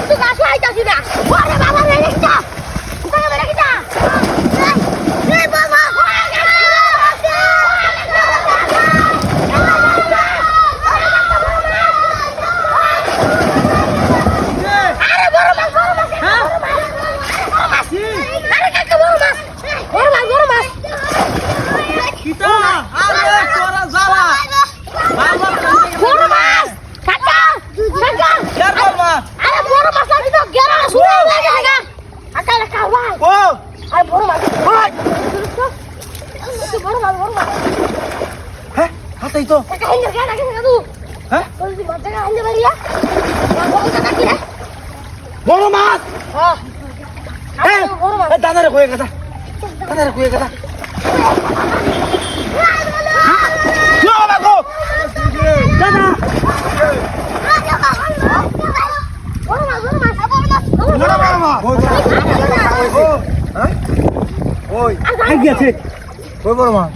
তুই গাছ লাগাইতাছিস না ওরে বাবা রে রেখা কোথায় রে রেখা এই বাবা আরে বড় মাছ হ্যাঁ আরে কাকা বড় মাছ কিতা আরে তোরা যাবা বাবা বড় মাছ কাকা কাকা কেন বাবা আরে বড় মাছ লাগি তো গেরা শুনে লাগে কাকা কাকা কাকা ভাই ও আরে বড় মাছ ভাই বড় মাছ হ্যাঁ হাতেই তো কাকা হিন্দে গেরা কাকা তুই হ্যাঁ তুই মাছ কাকা হিন্দে বাড়িয়া বড় কাকা কি রে বড় মাছ হ্যাঁ হ্যাঁ বড় মাছ দাদারে কয়ে কথা দাদারে কয়ে কথা বাবা গো দাদা বড় মাছ হ্যাঁ ওই আই গেছে ওই বড় মাছ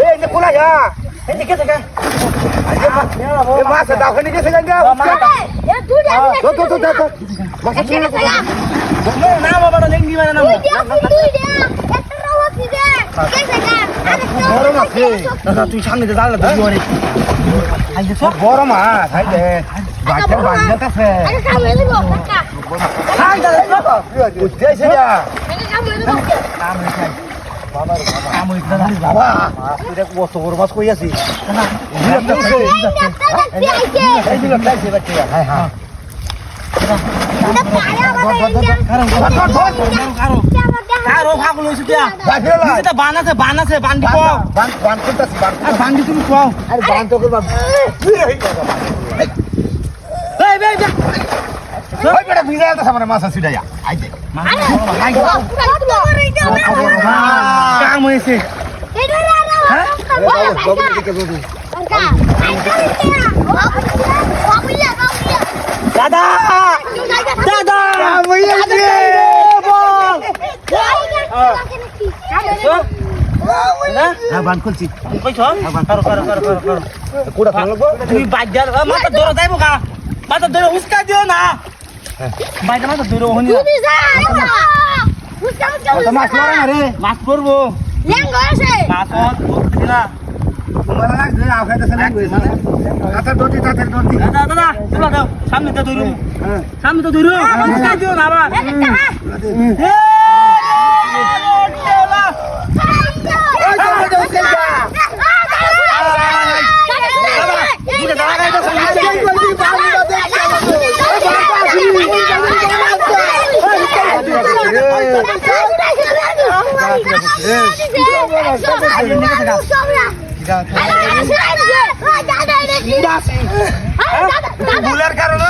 এই যে কোলা যা এই যে কেটে এই মাছ দাও খানি গেছে গঙ্গা এ তুই দে তো মাছ না বাবা না লেঙ্গি মানে না তুই দে একটা রওয়াত দে কেসে গা বড় মাছ দাদা তুই সামনে দে দাঁড়া ধরি ওরে আই যে বড় মাছ আই দে বাচ্চা বাচ্চা কাছে আগে কাম হয়ে গো কাকা আই দাদা উঠেছে যা আগে কাম হয়ে গো কাম হইছে বাবা রে বাবা কাম হইছে দাদা বাবা তুই দেখ কত বড় মাছ কই আছিস দাদা এই দিল খাইছে বাচ্চা হ্যাঁ হ্যাঁ কারো ভাগল হইছে দিয়া এটা বান আছে বান্ডি কও বান করতেছি আর বান্ডি তুমি কও আর বান তো করবা এই ওই বেটা ভিজায় তো সামনে মাছ সিডায়া আই দে কাম হইছে হ্যাঁ দাদা দাদা হইছে বল হ্যাঁ বান খুলছি কইছ বান করো কোড়া ফেলবো তুমি বাজার মাথা ধরে যাইবো কা মাথা ধরে উস্কা দিও না বাইটা মাথা ধরে হনি মাছ মারে না রে মাছ করবো মাছ ধরতে না তোমার লাগছে আও খাইতেছ না আচ্ছা দতি তাতে দতি দাদা দাদা চলো দাও সামনে তো ধরু সামনে তো ধরু উস্কা দিও না আবার বুলার কারণে